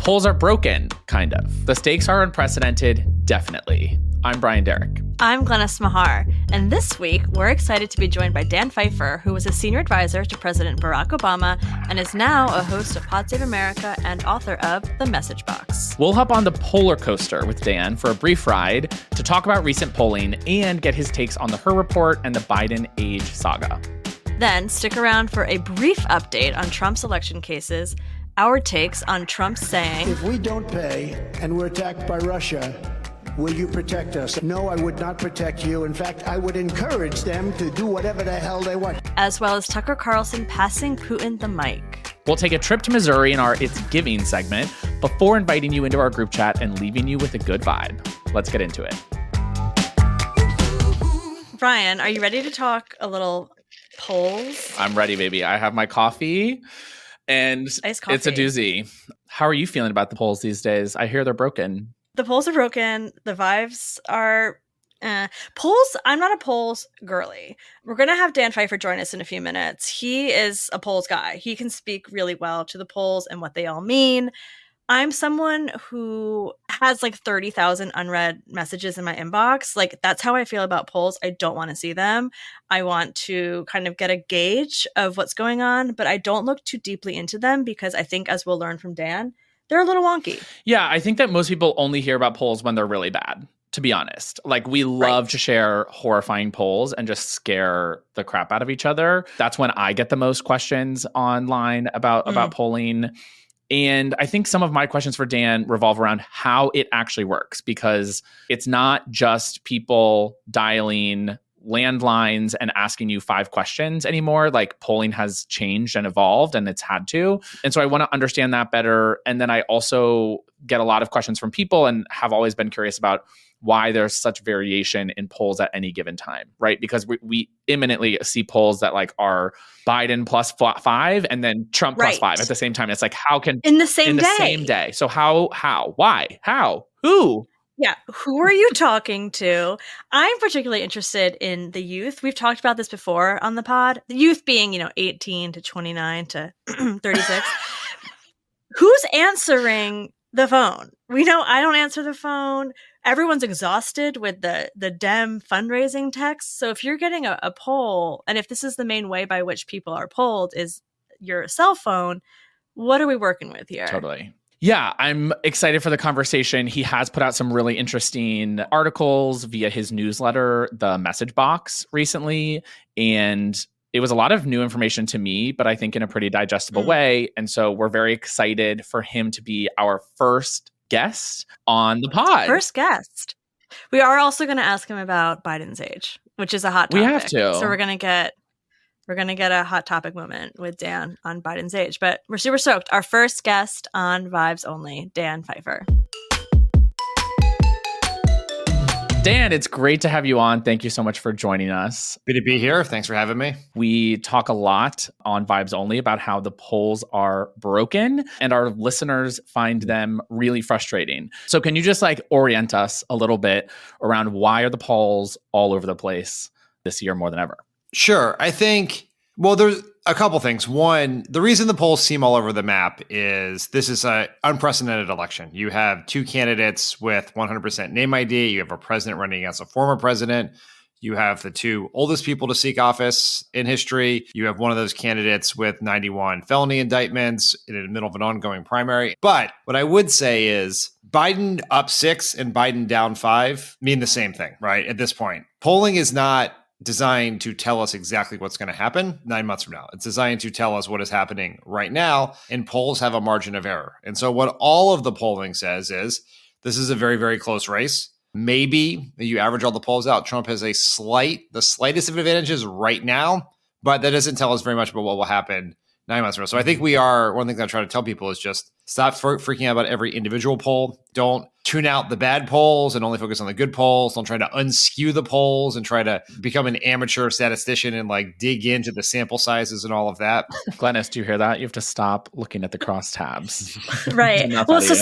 polls are broken, kind of. The stakes are unprecedented, definitely. I'm Brian Derrick. I'm Glennis Mahar, and this week we're excited to be joined by Dan Pfeiffer, who was a senior advisor to President Barack Obama and is now a host of Pod Save America and author of The Message Box. We'll hop on the poller coaster with Dan for a brief ride to talk about recent polling and get his takes on the Hur report and the Biden age saga. Then stick around for a brief update on Trump's election cases, our takes on Trump saying, "If we don't pay and we're attacked by Russia, will you protect us?" No, I would not protect you. In fact, I would encourage them to do whatever the hell they want. As well as Tucker Carlson passing Putin the mic. We'll take a trip to Missouri in our It's Giving segment before inviting you into our group chat and leaving you with a good vibe. Let's get into it. Brian, are you ready to talk a little polls? I'm ready, baby. I have my coffee and Iced coffee. It's a doozy. How are you feeling about the polls these days? I hear they're broken. The polls are broken. The vibes are polls. I'm not a polls girly. We're going to have Dan Pfeiffer join us in a few minutes. He is a polls guy. He can speak really well to the polls and what they all mean. I'm someone who has like 30,000 unread messages in my inbox. Like, that's how I feel about polls. I don't want to see them. I want to kind of get a gauge of what's going on, but I don't look too deeply into them because I think, as we'll learn from Dan, they're a little wonky. Yeah, I think that most people only hear about polls when they're really bad, to be honest. Like, we love to share horrifying polls and just scare the crap out of each other. That's when I get the most questions online about polling. And I think some of my questions for Dan revolve around how it actually works, because it's not just people dialing landlines and asking you 5 questions anymore. Like, polling has changed and evolved, and it's had to. And so I want to understand that better. And then I also get a lot of questions from people and have always been curious about why there's such variation in polls at any given time, right? Because we imminently see polls that like are Biden plus 5 and then Trump plus 5 at the same time. It's like, how can in the same day? So how, why, how, who? Yeah. Who are you talking to? I'm particularly interested in the youth. We've talked about this before on the pod. The youth being, 18 to 29 to 36. Who's answering the phone? We know I don't answer the phone. Everyone's exhausted with the Dem fundraising texts. So if you're getting a poll, and if this is the main way by which people are polled is your cell phone, what are we working with here? Totally. Yeah, I'm excited for the conversation. He has put out some really interesting articles via his newsletter, The Message Box, recently. And it was a lot of new information to me, but I think in a pretty digestible way. And so we're very excited for him to be our first guest on the pod. First guest. We are also going to ask him about Biden's age, which is a hot topic. We have to. So we're going to get a hot topic moment with Dan on Biden's age, but we're super stoked. Our first guest on Vibes Only, Dan Pfeiffer. Dan, it's great to have you on. Thank you so much for joining us. Good to be here. Thanks for having me. We talk a lot on Vibes Only about how the polls are broken and our listeners find them really frustrating. So can you just orient us a little bit around why are the polls all over the place this year more than ever? Sure. I think, there's a couple things. One, the reason the polls seem all over the map is this is an unprecedented election. You have 2 candidates with 100% name ID. You have a president running against a former president. You have the 2 oldest people to seek office in history. You have one of those candidates with 91 felony indictments in the middle of an ongoing primary. But what I would say is Biden up 6 and Biden down 5 mean the same thing, right? At this point, polling is not designed to tell us exactly what's going to happen 9 months from now. It's designed to tell us what is happening right now, and polls have a margin of error. And so what all of the polling says is this is a very, very close race. Maybe you average all the polls out, Trump has the slightest of advantages right now, but that doesn't tell us very much about what will happen 9 months from now. So I think one thing that I try to tell people is just stop freaking out about every individual poll. Don't tune out the bad polls and only focus on the good polls. Don't try to unskew the polls and try to become an amateur statistician and dig into the sample sizes and all of that. Glennis, do you hear that? You have to stop looking at the crosstabs. Right. Well, so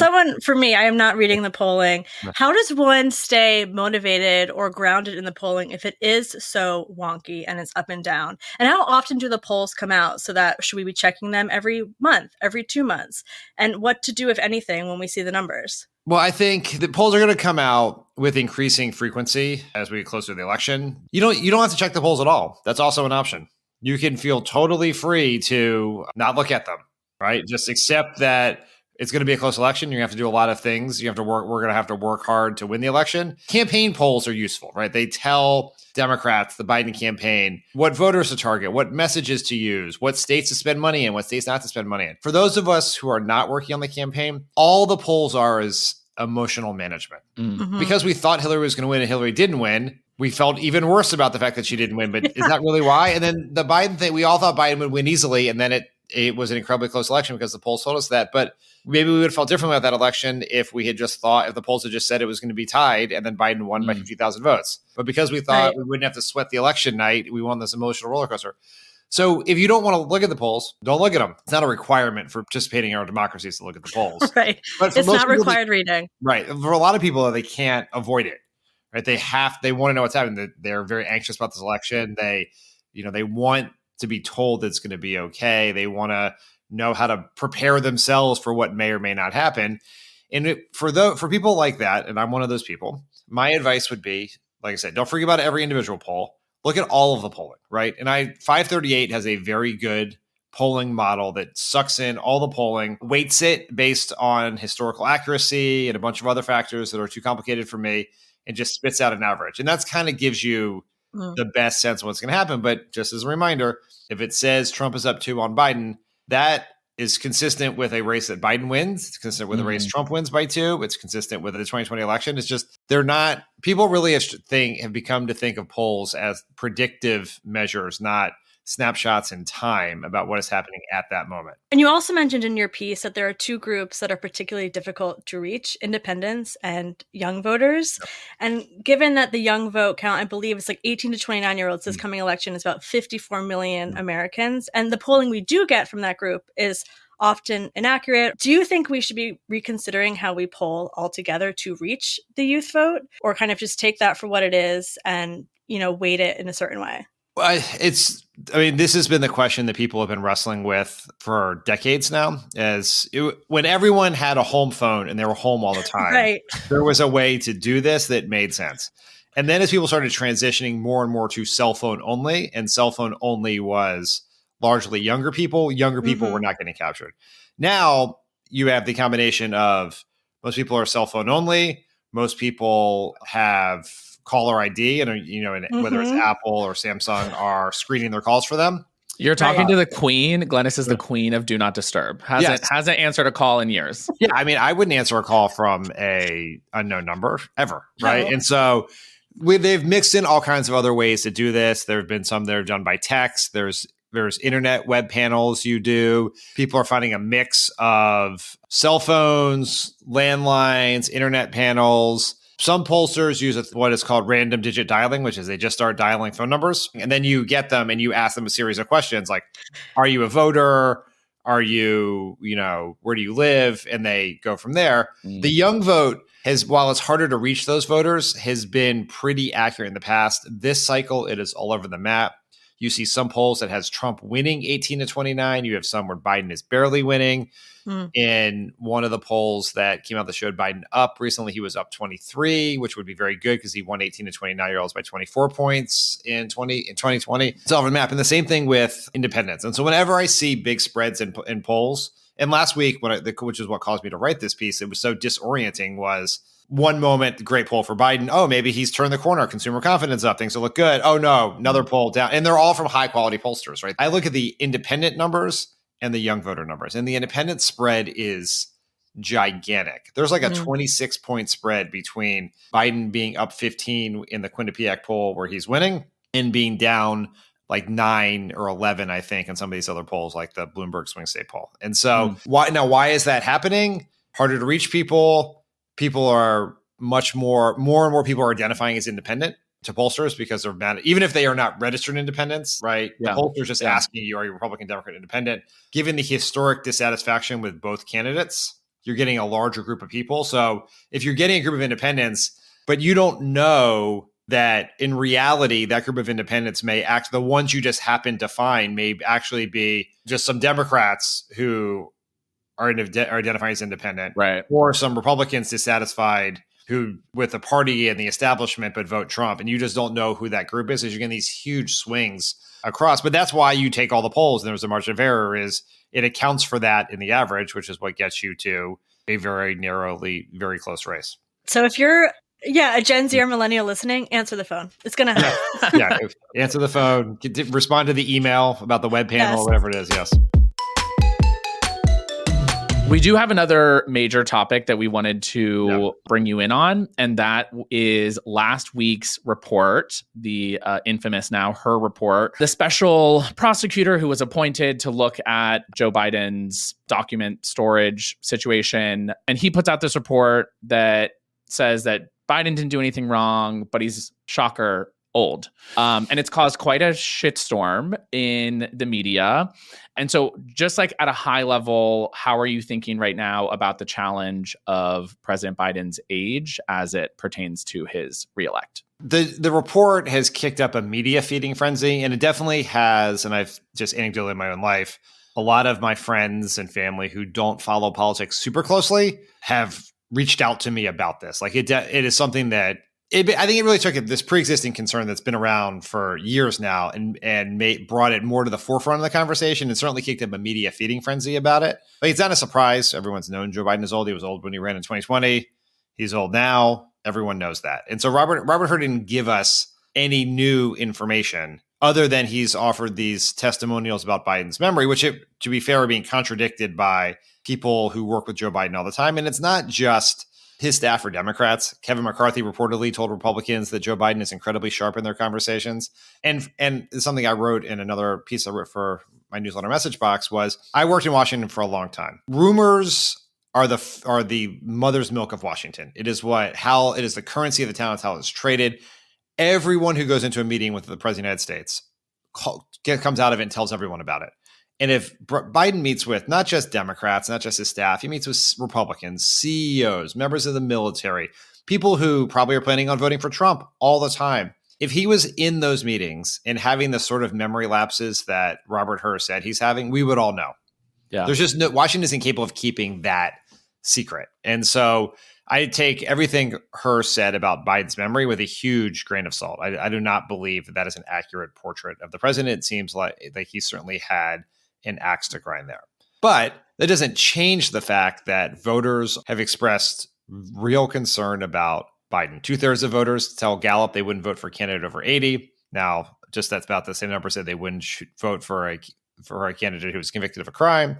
for me, I am not reading the polling. How does one stay motivated or grounded in the polling if it is so wonky and it's up and down? And how often do the polls come out so that should we be checking them every month, every 2 months? And and what to do, if anything, when we see the numbers? Well, I think the polls are going to come out with increasing frequency as we get closer to the election. You don't have to check the polls at all. That's also an option. You can feel totally free to not look at them, right? Just accept that it's going to be a close election. You're going to have to do a lot of things. We're going to have to work hard to win the election. Campaign polls are useful, right? They tell Democrats, the Biden campaign, what voters to target, what messages to use, what states to spend money in, what states not to spend money in. For those of us who are not working on the campaign, all the polls are is emotional management. Mm-hmm. Because we thought Hillary was going to win and Hillary didn't win, we felt even worse about the fact that she didn't win. But is that really why? And then the Biden thing, we all thought Biden would win easily, and then it was an incredibly close election because the polls told us that. But maybe we would have felt differently about that election if we had just thought, if the polls had just said it was going to be tied and then Biden won by 50,000 votes. But because we thought we wouldn't have to sweat the election night, we won this emotional roller coaster. So if you don't want to look at the polls, don't look at them. It's not a requirement for participating in our democracies to look at the polls. Right. But it's not required reading. Right. For a lot of people, they can't avoid it. Right. They want to know what's happening. They're very anxious about this election. They want to be told it's going to be okay. They want to know how to prepare themselves for what may or may not happen. And for people like that, and I'm one of those people, my advice would be, like I said, don't forget about every individual poll. Look at all of the polling, right? And 538 has a very good polling model that sucks in all the polling, weights it based on historical accuracy and a bunch of other factors that are too complicated for me, and just spits out an average. And that's kind of gives you the best sense of what's going to happen. But just as a reminder, if it says Trump is up 2 on Biden, that is consistent with a race that Biden wins. It's consistent with a race Trump wins by 2. It's consistent with the 2020 election. It's just, they're not, people really have become to think of polls as predictive measures, not snapshots in time about what is happening at that moment. And you also mentioned in your piece that there are 2 groups that are particularly difficult to reach, independents and young voters. Yep. And given that the young vote count, I believe it's like 18 to 29-year-olds this coming election is about 54 million Americans. And the polling we do get from that group is often inaccurate. Do you think we should be reconsidering how we poll altogether to reach the youth vote, or kind of just take that for what it is and, weight it in a certain way? This has been the question that people have been wrestling with for decades now. When everyone had a home phone and they were home all the time, right, there was a way to do this that made sense. And then as people started transitioning more and more to cell phone only, and cell phone only was largely younger people were not getting captured. Now you have the combination of most people are cell phone only, most people have caller ID, and whether it's Apple or Samsung are screening their calls for them. You're talking to the queen. Glennis is the queen of Do Not Disturb. Hasn't answered a call in years. Yeah, I wouldn't answer a call from a unknown number ever, right? No. And so they've mixed in all kinds of other ways to do this. There have been some that are done by text. There's internet web panels you do. People are finding a mix of cell phones, landlines, internet panels. Some pollsters use what is called random digit dialing, which is they just start dialing phone numbers. And then you get them and you ask them a series of questions like, are you a voter? Are you, where do you live? And they go from there. The young vote while it's harder to reach those voters, has been pretty accurate in the past. This cycle, it is all over the map. You see some polls that has Trump winning 18 to 29. You have some where Biden is barely winning. In one of the polls that came out that showed Biden up recently, he was up 23, which would be very good because he won 18 to 29-year-olds by 24 points in 2020. It's all over the map. And the same thing with independents. And so whenever I see big spreads in polls, and last week, which is what caused me to write this piece, it was so disorienting, was one moment, great poll for Biden. Oh, maybe he's turned the corner. Consumer confidence up. Things will look good. Oh, no, another poll down. And they're all from high quality pollsters, right? I look at the independent numbers and the young voter numbers. And the independent spread is gigantic. There's like a 26-point spread between Biden being up 15 in the Quinnipiac poll where he's winning and being down like 9 or 11, I think, in some of these other polls, like the Bloomberg swing state poll. And so why is that happening? Harder to reach people. People are more and more people are identifying as independent to pollsters because they're mad, even if they are not registered independents, right? Yeah. The pollsters just asking you, are you Republican, Democrat, Independent? Given the historic dissatisfaction with both candidates, you're getting a larger group of people. So if you're getting a group of independents, but you don't know that in reality, that group of independents the ones you just happen to find may actually be just some Democrats who are identifying as independent, Right. or some Republicans dissatisfied who with the party and the establishment but vote Trump, and you just don't know who that group is. You're getting these huge swings across. But that's why you take all the polls, and there's a margin of error. Is it accounts for that in the average, which is what gets you to a very narrowly, very close race. So if you're a Gen Z or millennial listening, answer the phone. It's going to happen. Answer the phone, respond to the email about the web panel or whatever it is. Yes. We do have another major topic that we wanted to bring you in on, and that is last week's report, the infamous now Hur report. The special prosecutor who was appointed to look at Joe Biden's document storage situation, and he puts out this report that says that Biden didn't do anything wrong, but he's, shocker, old. And it's caused quite a shitstorm in the media. And so just like at a high level, how are you thinking right now about the challenge of President Biden's age as it pertains to his reelect? The report has kicked up a media feeding frenzy, and it definitely has, and I've just anecdotally in my own life, a lot of my friends and family who don't follow politics super closely have reached out to me about this. Like it is something that I think it really took this pre-existing concern that's been around for years now and brought it more to the forefront of the conversation, and certainly kicked up a media feeding frenzy about it. Like, it's not a surprise. Everyone's known Joe Biden is old. He was old when he ran in 2020. He's old now. Everyone knows that. And so Robert Hur didn't give us any new information other than he's offered these testimonials about Biden's memory, which, to be fair, are being contradicted by people who work with Joe Biden all the time. And it's not just his staff are Democrats. Kevin McCarthy reportedly told Republicans that Joe Biden is incredibly sharp in their conversations. And something I wrote in another piece I wrote for my newsletter message box was, I worked in Washington for a long time. Rumors are the mother's milk of Washington. It is the currency of the town. It's how it's traded. Everyone who goes into a meeting with the President of the United States comes out of it and tells everyone about it. And if Biden meets with not just Democrats, not just his staff, he meets with Republicans, CEOs, members of the military, people who probably are planning on voting for Trump all the time. If he was in those meetings and having the sort of memory lapses that Robert Hur said he's having, we would all know. Yeah. There's just Washington is incapable of keeping that secret. And so I take everything Hur said about Biden's memory with a huge grain of salt. I do not believe that is an accurate portrait of the president. It seems like he certainly had an axe to grind there. But that doesn't change the fact that voters have expressed real concern about Biden. 2/3 of voters tell Gallup they wouldn't vote for a candidate over 80. Now, just that's about the same number said they wouldn't vote for a candidate who was convicted of a crime.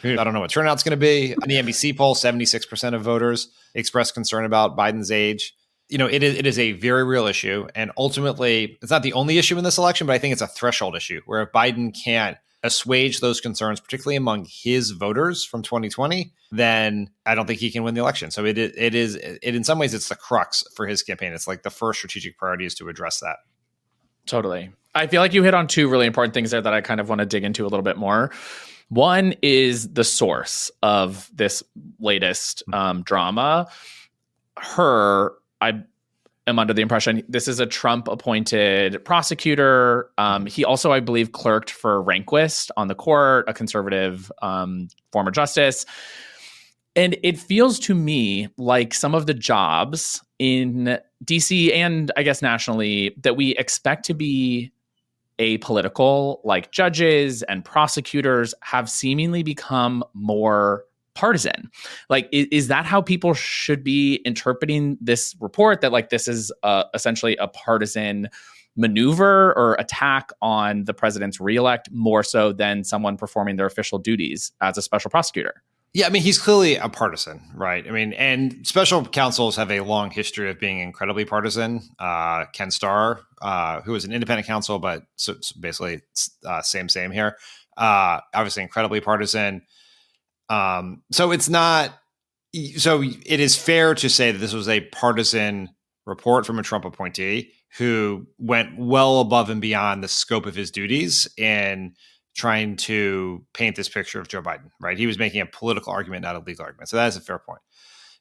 I don't know what turnout's going to be. In the NBC poll, 76% of voters expressed concern about Biden's age. It is a very real issue. And ultimately, it's not the only issue in this election, but I think it's a threshold issue where if Biden can't assuage those concerns, particularly among his voters from 2020, then I don't think he can win the election. So it in some ways, it's the crux for his campaign. It's like the first strategic priority is to address that. Totally. I feel like you hit on two really important things there that I kind of want to dig into a little bit more. One is the source of this latest drama. I am under the impression this is a Trump-appointed prosecutor. He also, I believe, clerked for Rehnquist on the court, a conservative former justice. And it feels to me like some of the jobs in DC and I guess nationally that we expect to be apolitical, like judges and prosecutors, have seemingly become more partisan. Like, is that how people should be interpreting this report? That like this is essentially a partisan maneuver or attack on the president's reelect more so than someone performing their official duties as a special prosecutor? Yeah, I mean, he's clearly a partisan, right? I mean, and special counsels have a long history of being incredibly partisan. Ken Starr, who was an independent counsel, but so basically same here. Obviously incredibly partisan. So it's not. So it is fair to say that this was a partisan report from a Trump appointee who went well above and beyond the scope of his duties in trying to paint this picture of Joe Biden, right? He was making a political argument, not a legal argument. So that is a fair point.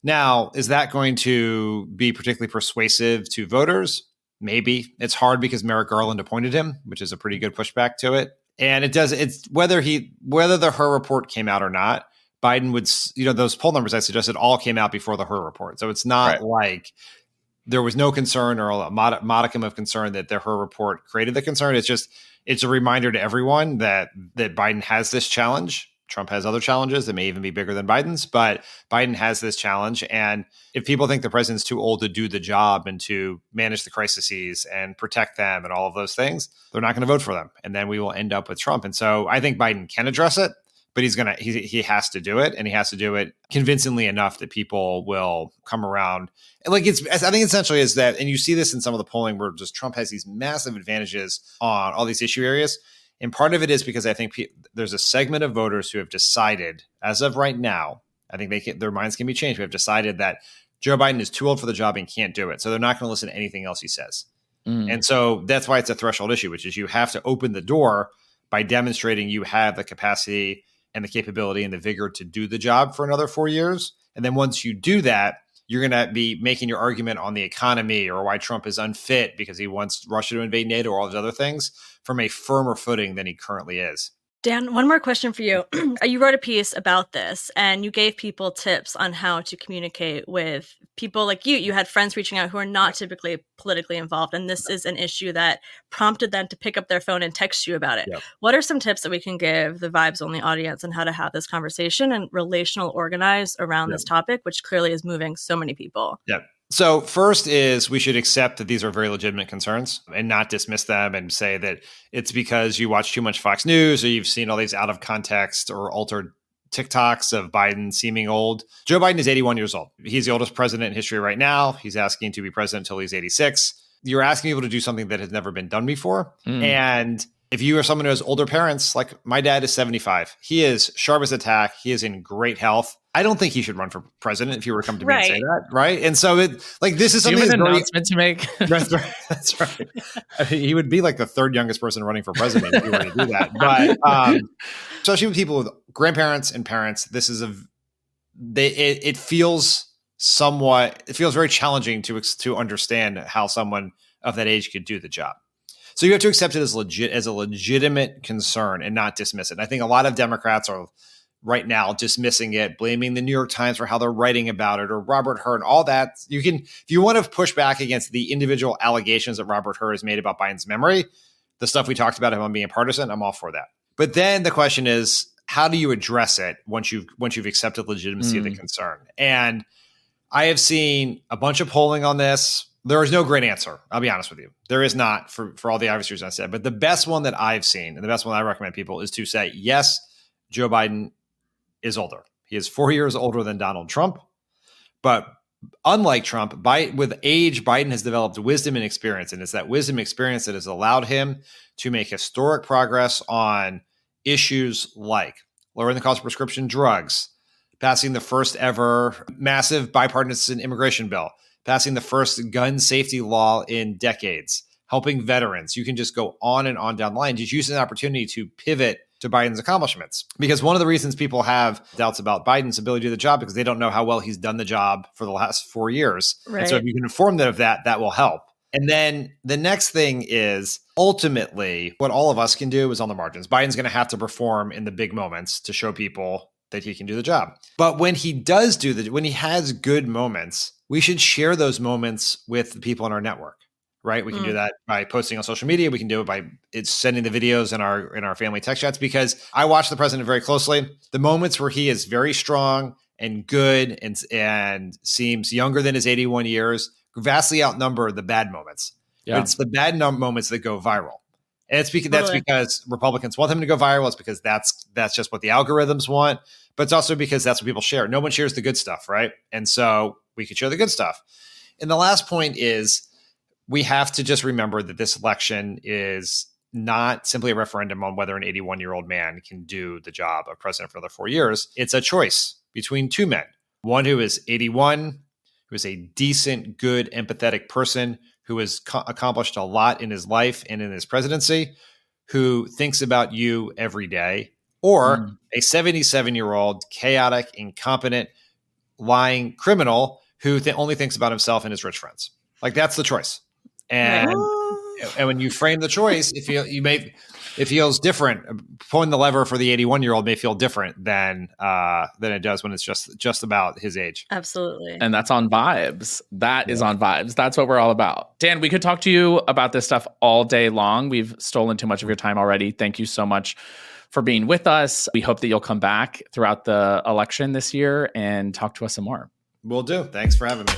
Now, is that going to be particularly persuasive to voters? Maybe. It's hard because Merrick Garland appointed him, which is a pretty good pushback to it. And it's whether the Hur report came out or not, Biden would, those poll numbers I suggested all came out before the Hur report. So it's not like there was no concern or a modicum of concern that the Hur report created the concern. It's a reminder to everyone that Biden has this challenge. Trump has other challenges that may even be bigger than Biden's, but Biden has this challenge. And if people think the president's too old to do the job and to manage the crises and protect them and all of those things, they're not going to vote for them. And then we will end up with Trump. And so I think Biden can address it, but he has to do it, and he has to do it convincingly enough that people will come around. And I think essentially is that, and you see this in some of the polling where just Trump has these massive advantages on all these issue areas. And part of it is because I think there's a segment of voters who have decided, as of right now, I think their minds can be changed. We have decided that Joe Biden is too old for the job and can't do it. So they're not going to listen to anything else he says. And so that's why it's a threshold issue, which is you have to open the door by demonstrating you have the capacity and the capability and the vigor to do the job for another 4 years. And then once you do that, you're going to be making your argument on the economy or why Trump is unfit because he wants Russia to invade NATO or all these other things from a firmer footing than he currently is. Dan, one more question for you. You wrote a piece about this and you gave people tips on how to communicate with people like you. You had friends reaching out who are not typically politically involved. And this is an issue that prompted them to pick up their phone and text you about it. Yep. What are some tips that we can give the Vibes Only audience on how to have this conversation and relational organize around this topic, which clearly is moving so many people? Yep. So first is we should accept that these are very legitimate concerns and not dismiss them and say that it's because you watch too much Fox News or you've seen all these out of context or altered TikToks of Biden seeming old. Joe Biden is 81 years old. He's the oldest president in history right now. He's asking to be president until he's 86. You're asking people to do something that has never been done before. And if you are someone who has older parents, like my dad is 75, he is sharp as a tack. He is in great health. I don't think he should run for president if you were to come to me and say that, right? And so this is something. Do you have an announcement to make? That's right. That's right. He would be like the third youngest person running for president if he were to do that. But especially with people with grandparents and parents, this is it feels very challenging to understand how someone of that age could do the job. So you have to accept it as a legitimate concern and not dismiss it. And I think a lot of Democrats are right now dismissing it, blaming the New York Times for how they're writing about it or Robert Hur and all that. If you want to push back against the individual allegations that Robert Hur has made about Biden's memory, the stuff we talked about him on being partisan, I'm all for that. But then the question is, how do you address it once you've accepted legitimacy of the concern? And I have seen a bunch of polling on this. There is no great answer. I'll be honest with you. There is not for all the obvious reasons I said. But the best one that I've seen and the best one I recommend people is to say, yes, Joe Biden is older. He is 4 years older than Donald Trump. But unlike Trump, with age, Biden has developed wisdom and experience. And it's that wisdom and experience that has allowed him to make historic progress on issues like lowering the cost of prescription drugs, passing the first ever massive bipartisan immigration bill, passing the first gun safety law in decades, helping veterans. You can just go on and on down the line, just using an opportunity to pivot to Biden's accomplishments. Because one of the reasons people have doubts about Biden's ability to do the job because they don't know how well he's done the job for the last 4 years. Right. And so if you can inform them of that, that will help. And then the next thing is ultimately what all of us can do is on the margins. Biden's going to have to perform in the big moments to show people that he can do the job. But when he does when he has good moments, we should share those moments with the people in our network, right? We can do that by posting on social media. We can do it by sending the videos in our family text chats, because I watch the president very closely. The moments where he is very strong and good and seems younger than his 81 years vastly outnumber the bad moments. Yeah. It's the bad moments that go viral. And that's because Republicans want them to go viral. It's because that's just what the algorithms want. But it's also because that's what people share. No one shares the good stuff, right? And so we could share the good stuff. And the last point is we have to just remember that this election is not simply a referendum on whether an 81-year-old man can do the job of president for another 4 years. It's a choice between two men, one who is 81, who is a decent, good, empathetic person who has accomplished a lot in his life and in his presidency, who thinks about you every day, or a 77-year-old, chaotic, incompetent, lying criminal who only thinks about himself and his rich friends. Like, that's the choice. And And when you frame the choice, it feels different. Pulling the lever for the 81-year-old may feel different than it does when it's just about his age. Absolutely. And that's on vibes. That is on vibes. That's what we're all about. Dan, we could talk to you about this stuff all day long. We've stolen too much of your time already. Thank you so much for being with us. We hope that you'll come back throughout the election this year and talk to us some more. Will do. Thanks for having me.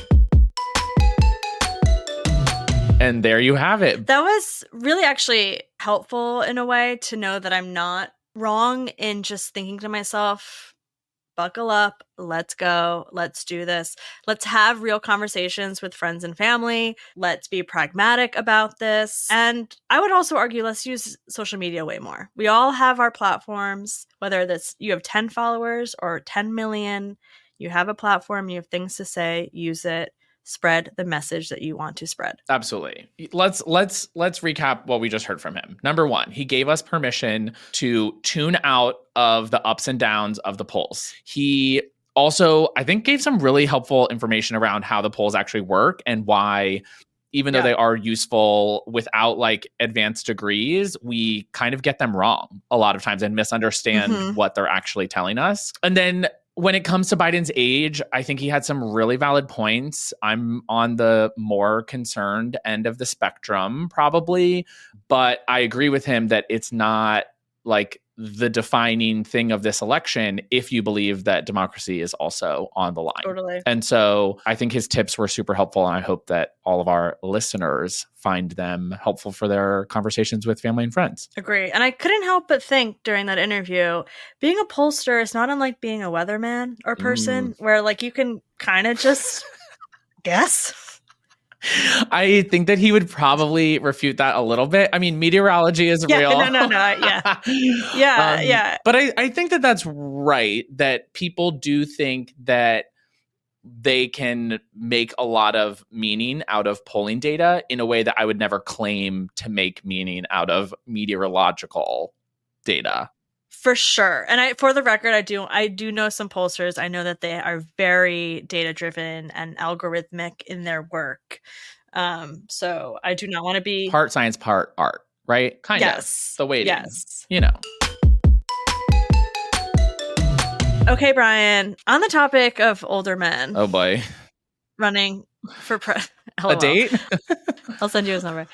And there you have it. That was really actually helpful in a way to know that I'm not wrong in just thinking to myself, buckle up, let's go, let's do this. Let's have real conversations with friends and family. Let's be pragmatic about this. And I would also argue, let's use social media way more. We all have our platforms, whether that's you have 10 followers or 10 million, you have a platform, you have things to say, use it. Spread the message that you want to spread. Absolutely. Let's recap what we just heard from him. Number one, he gave us permission to tune out of the ups and downs of the polls. He also, I think, gave some really helpful information around how the polls actually work and why, even though they are useful without like advanced degrees, we kind of get them wrong a lot of times and misunderstand what they're actually telling us. And then when it comes to Biden's age, I think he had some really valid points. I'm on the more concerned end of the spectrum, probably, but I agree with him that it's not like the defining thing of this election if you believe that democracy is also on the line. Totally. And so I think his tips were super helpful, and I hope that all of our listeners find them helpful for their conversations with family and friends. Agree. And I couldn't help but think during that interview, being a pollster is not unlike being a weatherman or person where like you can kind of just guess. I think that he would probably refute that a little bit. I mean, meteorology is real. No. Yeah. But I think that that's right, that people do think that they can make a lot of meaning out of polling data in a way that I would never claim to make meaning out of meteorological data. For sure. And for the record, I do know some pollsters. I know that they are very data driven and algorithmic in their work. So I do not want to be part science, part art, right? Kind of. The weighting. Yes. You know. Okay, Brian. On the topic of older men. Oh boy. Running for a date? I'll send you his number.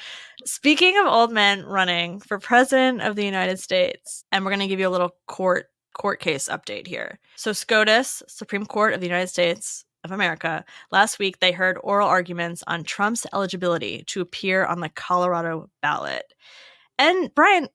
Speaking of old men running for president of the United States, and we're going to give you a little court case update here. So SCOTUS, Supreme Court of the United States of America, last week they heard oral arguments on Trump's eligibility to appear on the Colorado ballot. And Brian,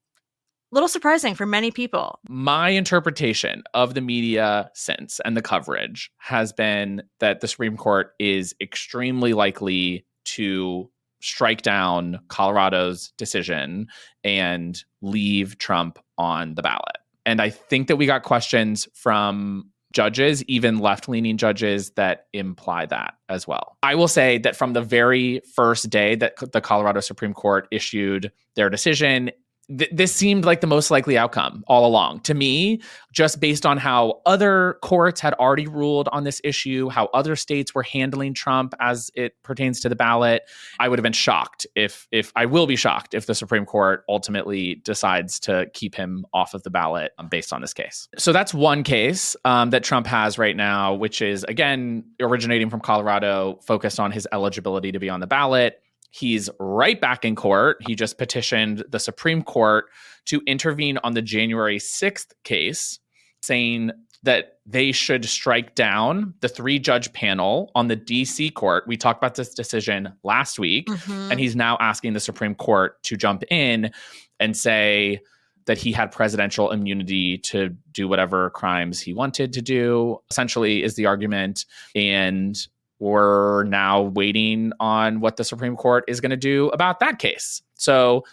little surprising for many people. My interpretation of the media since and the coverage has been that the Supreme Court is extremely likely to strike down Colorado's decision and leave Trump on the ballot. And I think that we got questions from judges, even left-leaning judges, that imply that as well. I will say that from the very first day that the Colorado Supreme Court issued their decision, this seemed like the most likely outcome all along to me, just based on how other courts had already ruled on this issue, how other states were handling Trump as it pertains to the ballot. I would have been shocked if I will be shocked if the Supreme Court ultimately decides to keep him off of the ballot based on this case. So that's one case that Trump has right now, which is, again, originating from Colorado, focused on his eligibility to be on the ballot. He's right back in court. He just petitioned the Supreme Court to intervene on the January 6th case, saying that they should strike down the 3-judge panel on the DC court. We talked about this decision last week, and he's now asking the Supreme Court to jump in and say that he had presidential immunity to do whatever crimes he wanted to do, essentially, is the argument. And we're now waiting on what the Supreme Court is going to do about that case. So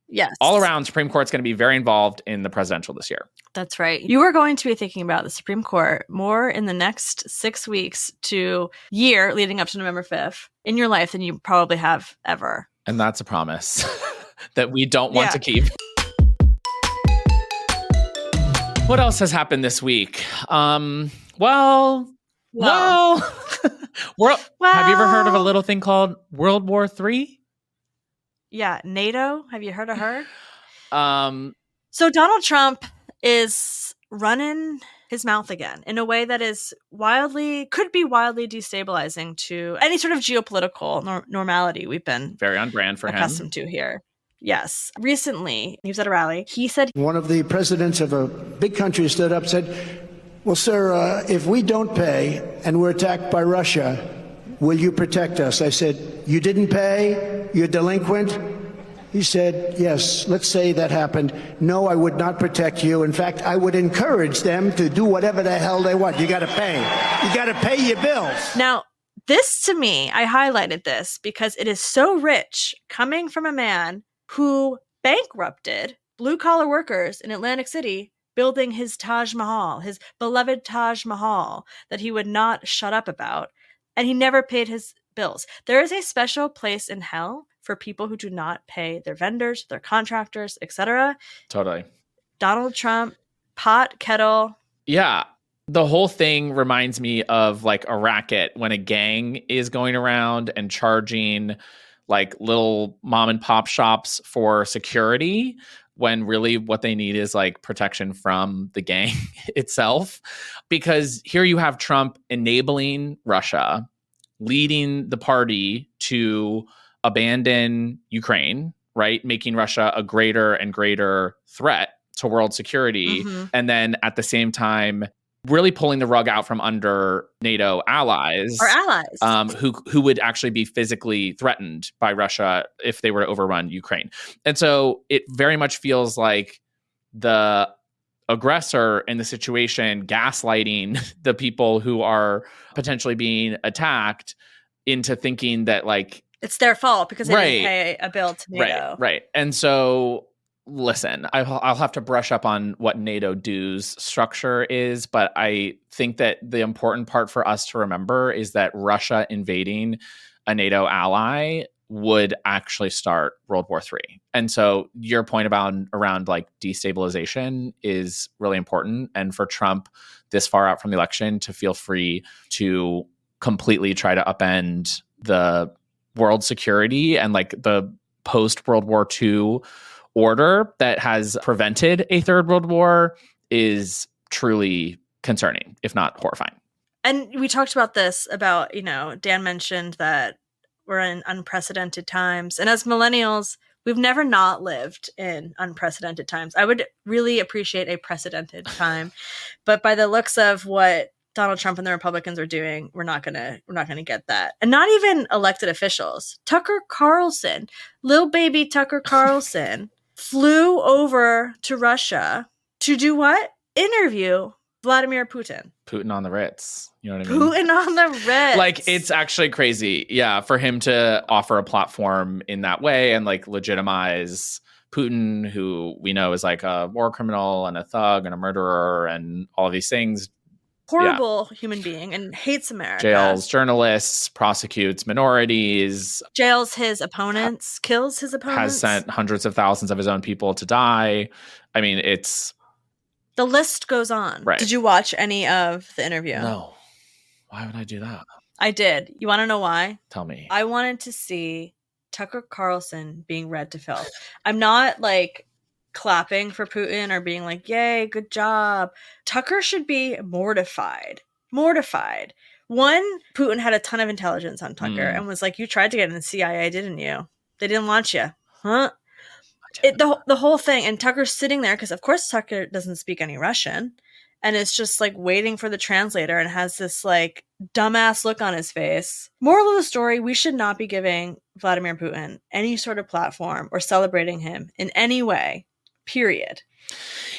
yes, all around, Supreme Court's going to be very involved in the presidential this year. That's right. You are going to be thinking about the Supreme Court more in the next 6 weeks to year leading up to November 5th in your life than you probably have ever. And that's a promise that we don't want to keep. What else has happened this week? Well, have you ever heard of a little thing called World War III? Yeah, NATO. Have you heard of her? Um, So Donald Trump is running his mouth again in a way that is could be wildly destabilizing to any sort of geopolitical normality we've been very on brand for accustomed him. to here. Yes. Recently, he was at a rally. He said, One of the presidents of a big country stood up and said, well, sir, if we don't pay and we're attacked by Russia, will you protect us? I said, you didn't pay? You're delinquent? He said, yes, let's say that happened. No, I would not protect you. In fact, I would encourage them to do whatever the hell they want. You got to pay. You got to pay your bills. Now, this to me, I highlighted this because it is so rich coming from a man who bankrupted blue-collar workers in Atlantic City building his Taj Mahal, his beloved Taj Mahal that he would not shut up about, and he never paid his bills. There is a special place in hell for people who do not pay their vendors, their contractors, etc. Totally. Donald Trump, pot, kettle. Yeah. The whole thing reminds me of like a racket when a gang is going around and charging like little mom and pop shops for security when really what they need is like protection from the gang itself. Because here you have Trump enabling Russia, leading the party to abandon Ukraine, right? Making Russia a greater and greater threat to world security. Mm-hmm. And then at the same time, really pulling the rug out from under NATO allies. Our allies. Who would actually be physically threatened by Russia if they were to overrun Ukraine. And so it very much feels like the aggressor in the situation gaslighting the people who are potentially being attacked into thinking that like it's their fault because they didn't pay a bill to NATO. Right. And so listen, I'll have to brush up on what NATO dues structure is, but I think that the important part for us to remember is that Russia invading a NATO ally would actually start World War III. And so your point around like destabilization is really important. And for Trump this far out from the election to feel free to completely try to upend the world security and like the post-World War II order that has prevented a third world war is truly concerning, if not horrifying. And we talked about this about, Dan mentioned that we're in unprecedented times. And as millennials, we've never not lived in unprecedented times. I would really appreciate a precedented time. But by the looks of what Donald Trump and the Republicans are doing, we're not gonna get that. And not even elected officials. Tucker Carlson, little baby Tucker Carlson, flew over to Russia to do what? Interview Vladimir Putin. Putin on the Ritz. You know what I mean? Putin on the Ritz. Like, it's actually crazy. Yeah, for him to offer a platform in that way and like legitimize Putin, who we know is like a war criminal and a thug and a murderer and all of these things. Horrible human being and hates America. Jails journalists, prosecutes minorities. Jails his opponents, kills his opponents. Has sent hundreds of thousands of his own people to die. I mean, it's... The list goes on. Right. Did you watch any of the interview? No. Why would I do that? I did. You want to know why? Tell me. I wanted to see Tucker Carlson being read to filth. I'm not like clapping for Putin or being like, yay, good job. Tucker should be mortified. One, Putin had a ton of intelligence on Tucker and was like, you tried to get in the CIA, didn't you? They didn't launch you. Huh? The whole thing. And Tucker's sitting there because, of course, Tucker doesn't speak any Russian. And it's just like waiting for the translator and has this like dumbass look on his face. Moral of the story, we should not be giving Vladimir Putin any sort of platform or celebrating him in any way. Period.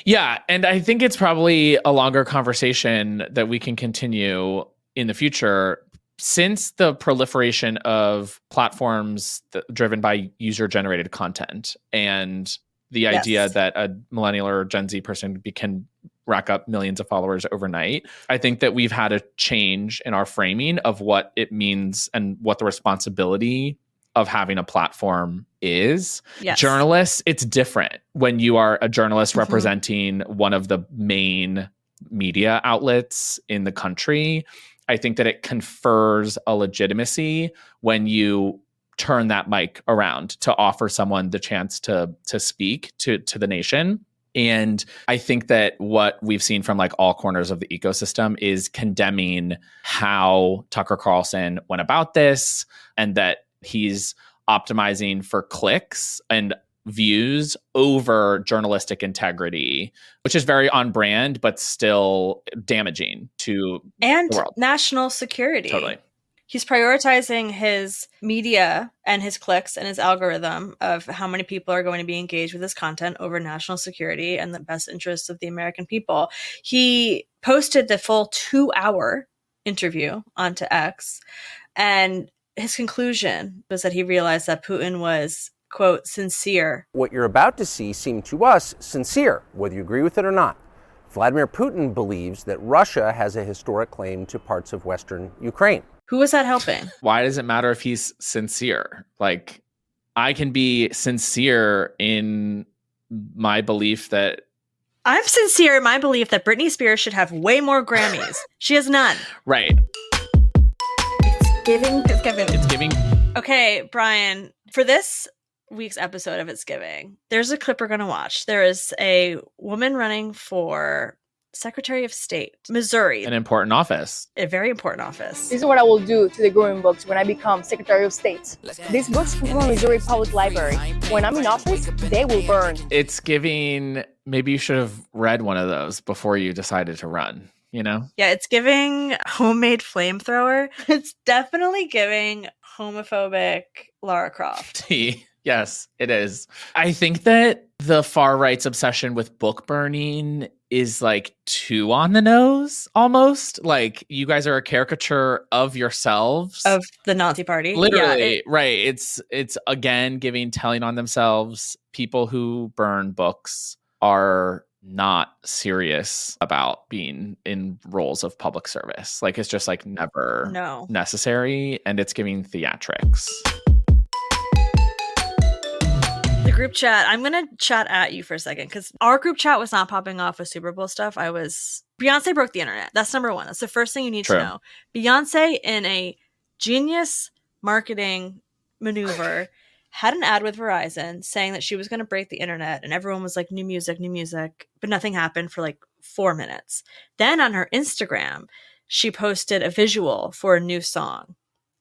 Yeah. And I think it's probably a longer conversation that we can continue in the future. Since the proliferation of platforms driven by user-generated content and the idea that a millennial or Gen Z person can rack up millions of followers overnight, I think that we've had a change in our framing of what it means and what the responsibility of having a platform is. Yes. Journalists, it's different when you are a journalist representing one of the main media outlets in the country. I think that it confers a legitimacy when you turn that mic around to offer someone the chance to speak to the nation. And I think that what we've seen from like all corners of the ecosystem is condemning how Tucker Carlson went about this, and that he's optimizing for clicks and views over journalistic integrity, which is very on brand, but still damaging to and the world. National security. Totally. He's prioritizing his media and his clicks and his algorithm of how many people are going to be engaged with his content over national security and the best interests of the American people. He posted the full 2-hour interview onto X, and his conclusion was that he realized that Putin was, quote, sincere. What you're about to see seemed to us sincere, whether you agree with it or not. Vladimir Putin believes that Russia has a historic claim to parts of Western Ukraine. Who was that helping? Why does it matter if he's sincere? Like, I can be sincere in my belief that... I'm sincere in my belief that Britney Spears should have way more Grammys. She has none. Right. It's giving. Okay, Brian, for this week's episode of It's Giving, there's a clip we're going to watch. There is a woman running for Secretary of State, Missouri. An important office. A very important office. This is what I will do to the growing books when I become Secretary of State. These books come from Missouri Public Library. When I'm in office, they will burn. It's giving, maybe you should have read one of those before you decided to run, you know? Yeah, it's giving homemade flamethrower. It's definitely giving homophobic Lara Croft. Yes, it is. I think that the far right's obsession with book burning is like too on the nose almost. Like, you guys are a caricature of yourselves. Of the Nazi party. Literally, yeah, right. It's again telling on themselves. People who burn books are not serious about being in roles of public service. Like, it's just like never necessary, and it's giving theatrics. The group chat, I'm going to chat at you for a second because our group chat was not popping off with Super Bowl stuff. Beyonce broke the internet. That's number one. That's the first thing you need to know. Beyonce, in a genius marketing maneuver, had an ad with Verizon saying that she was going to break the internet, and everyone was like, new music, but nothing happened for like 4 minutes. Then on her Instagram, she posted a visual for a new song.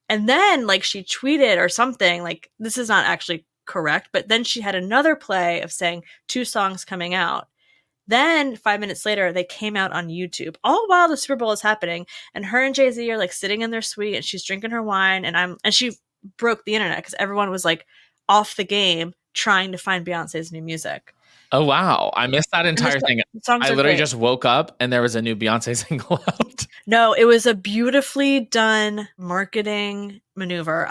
And then like she tweeted or something, like, this is not actually correct, but then she had another play of saying 2 songs coming out. Then 5 minutes later, they came out on YouTube, all while the Super Bowl is happening, and her and Jay-Z are like sitting in their suite, and she's drinking her wine, and she broke the internet because everyone was like off the game trying to find Beyonce's new music. Oh wow, I missed that entire thing. I literally just woke up and there was a new Beyonce single out. No, it was a beautifully done marketing maneuver.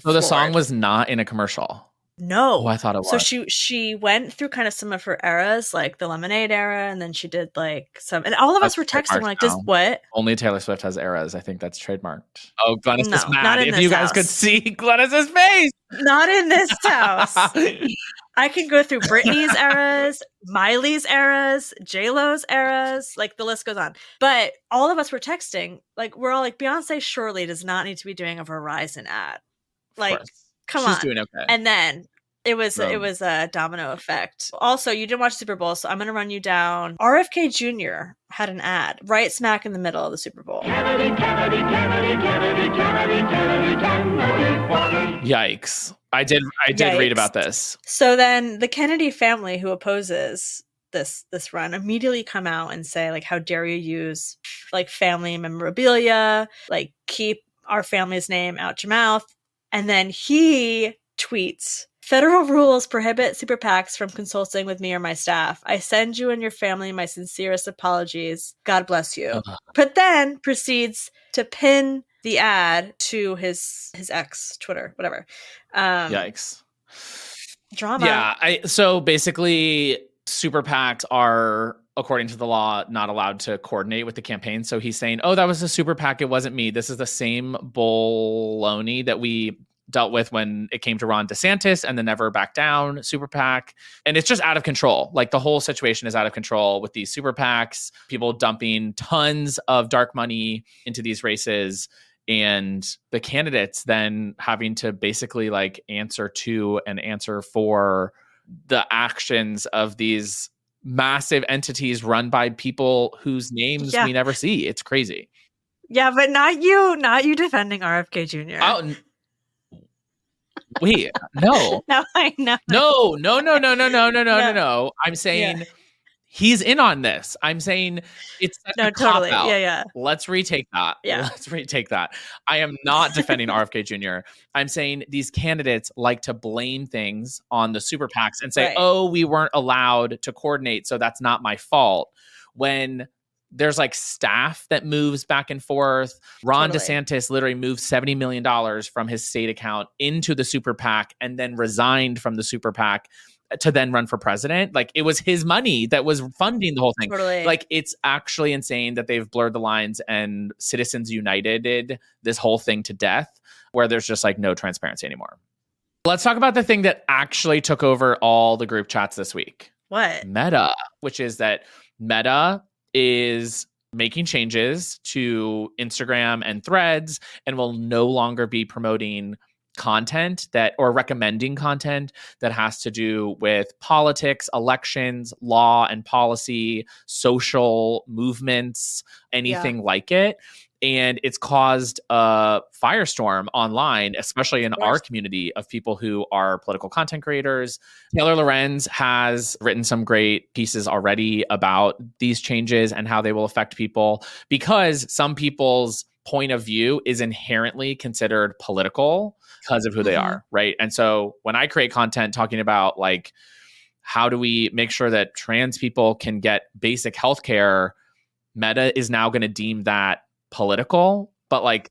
So the song was not in a commercial. No. Oh, I thought it was. So she went through kind of some of her eras, like the Lemonade era, and then she did like some, and all of us were texting like, "Does what?" Only Taylor Swift has eras. I think that's trademarked. Oh, Glennis is mad. Not in if this you guys house. could see Glennis's face. Not in this house. I can go through Britney's eras, Miley's eras, J-Lo's eras, like the list goes on. But all of us were texting, like we're all like, Beyonce surely does not need to be doing a Verizon ad. Like, come on. She's doing okay. And then it was a domino effect. Also, you didn't watch Super Bowl, so I'm going to run you down. RFK Jr. had an ad right smack in the middle of the Super Bowl. Yikes. I did read about this. So then the Kennedy family, who opposes this run, immediately come out and say, like, how dare you use like family memorabilia, like keep our family's name out your mouth. And then he tweets, "Federal rules prohibit super PACs from consulting with me or my staff. I send you and your family my sincerest apologies. God bless you." But then proceeds to pin the ad to his ex Twitter, whatever. Yikes. Drama. Yeah. So basically, super PACs are, according to the law, not allowed to coordinate with the campaign. So he's saying, "Oh, that was a super PAC. It wasn't me. This is the same baloney that we dealt with when it came to Ron DeSantis and the Never Back Down super PAC." And it's just out of control. Like, the whole situation is out of control with these super PACs, people dumping tons of dark money into these races. and the candidates then having to basically like answer to and answer for the actions of these massive entities run by people whose names we never see. It's crazy. Yeah, but not you defending RFK Jr. Oh, wait, no. No, I know. No. I'm saying he's in on this. I'm saying it's such a totally. cop-out. Yeah. Let's retake that. I am not defending RFK Jr. I'm saying these candidates like to blame things on the super PACs and say, oh, we weren't allowed to coordinate, so that's not my fault. When there's like staff that moves back and forth. Ron DeSantis literally moved $70 million from his state account into the super PAC and then resigned from the super PAC to then run for president. Like, it was his money that was funding the whole thing. Like, it's actually insane that they've blurred the lines and Citizens United did this whole thing to death, where there's just like no transparency anymore. Let's talk about the thing that actually took over all the group chats this week. What? Meta, which is that Meta is making changes to Instagram and Threads and will no longer be promoting content that, or recommending content that has to do with politics, elections, law and policy, social movements, anything like it. And it's caused a firestorm online, especially in our community of people who are political content creators. Taylor Lorenz has written some great pieces already about these changes and how they will affect people, because some people's point of view is inherently considered political because of who they are, right? And so when I create content talking about like, how do we make sure that trans people can get basic healthcare, Meta is now going to deem that political, but like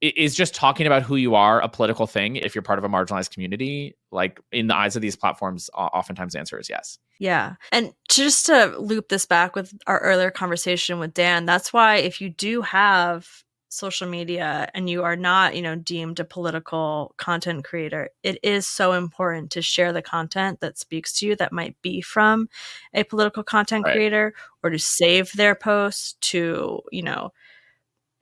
it is just talking about who you are a political thing if you're part of a marginalized community. Like, in the eyes of these platforms, oftentimes the answer is yes. Yeah. And just to loop this back with our earlier conversation with Dan, that's why if you do have social media and you are not, deemed a political content creator, it is so important to share the content that speaks to you that might be from a political content creator, or to save their posts, to,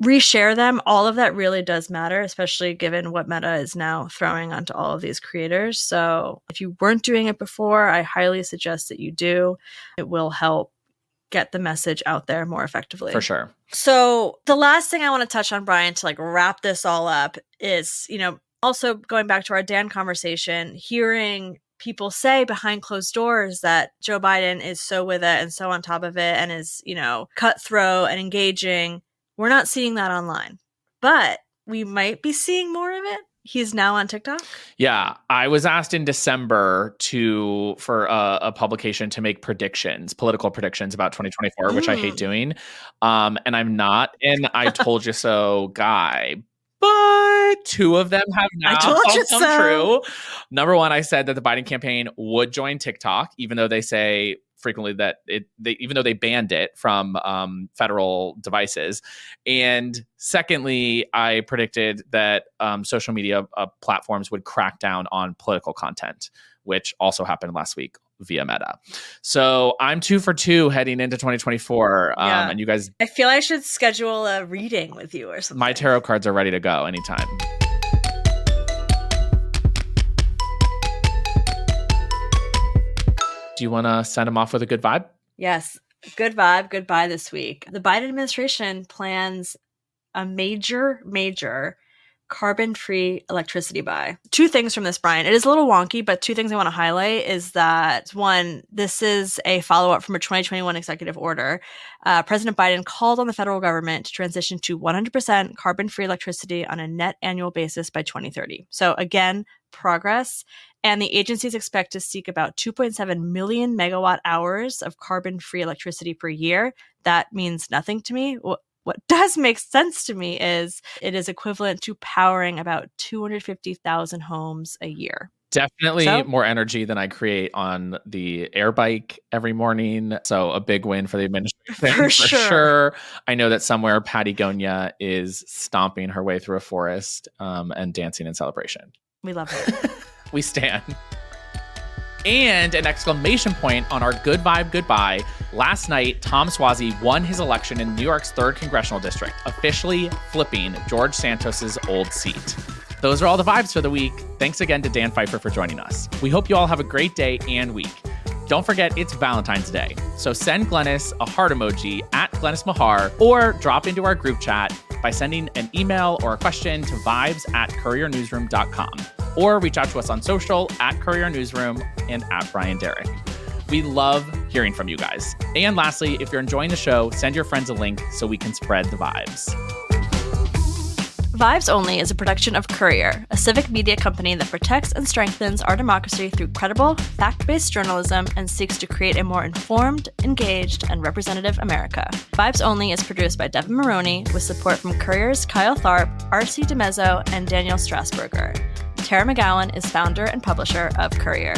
reshare them. All of that really does matter, especially given what Meta is now throwing onto all of these creators. So if you weren't doing it before, I highly suggest that you do. It will help get the message out there more effectively. For sure. So the last thing I want to touch on, Brian, to like wrap this all up is, also going back to our Dan conversation, hearing people say behind closed doors that Joe Biden is so with it and so on top of it and is, cutthroat and engaging. We're not seeing that online, but we might be seeing more of it. He's now on TikTok. Yeah. I was asked in December for a publication to make political predictions about 2024, which I hate doing. And I'm not an I told you so guy, but two of them have now come true. Number one, I said that the Biden campaign would join TikTok, even though they say frequently that even though they banned it from federal devices. And secondly, I predicted that social media platforms would crack down on political content, which also happened last week via Meta. So I'm 2 for 2 heading into 2024. And you guys, I feel I should schedule a reading with you or something. My tarot cards are ready to go anytime. Do you want to send them off with a good vibe? Yes. Good vibe. Goodbye this week. The Biden administration plans a major carbon-free electricity buy. 2 things from this, Brian. It is a little wonky, but 2 things I want to highlight is that, one, this is a follow-up from a 2021 executive order. President Biden called on the federal government to transition to 100% carbon-free electricity on a net annual basis by 2030. So again, progress. And the agencies expect to seek about 2.7 million megawatt hours of carbon-free electricity per year. That means nothing to me. What does make sense to me is it is equivalent to powering about 250,000 homes a year. Definitely more energy than I create on the air bike every morning. So a big win for the administration. For sure. I know that somewhere Patty Gonya is stomping her way through a forest and dancing in celebration. We love it. We stand. And an exclamation point on our good vibe goodbye. Last night, Tom Suozzi won his election in New York's 3rd Congressional District, officially flipping George Santos's old seat. Those are all the vibes for the week. Thanks again to Dan Pfeiffer for joining us. We hope you all have a great day and week. Don't forget, it's Valentine's Day. So send Glennis a heart emoji at Glennis Mahar or drop into our group chat by sending an email or a question to vibes@couriernewsroom.com or reach out to us on social at Courier Newsroom and at Brian Derrick. We love hearing from you guys. And lastly, if you're enjoying the show, send your friends a link so we can spread the vibes. Vibes Only is a production of Courier, a civic media company that protects and strengthens our democracy through credible, fact-based journalism and seeks to create a more informed, engaged, and representative America. Vibes Only is produced by Devin Maroney with support from Courier's Kyle Tharp, R.C. DeMezzo, and Daniel Strasburger. Tara McGowan is founder and publisher of Courier.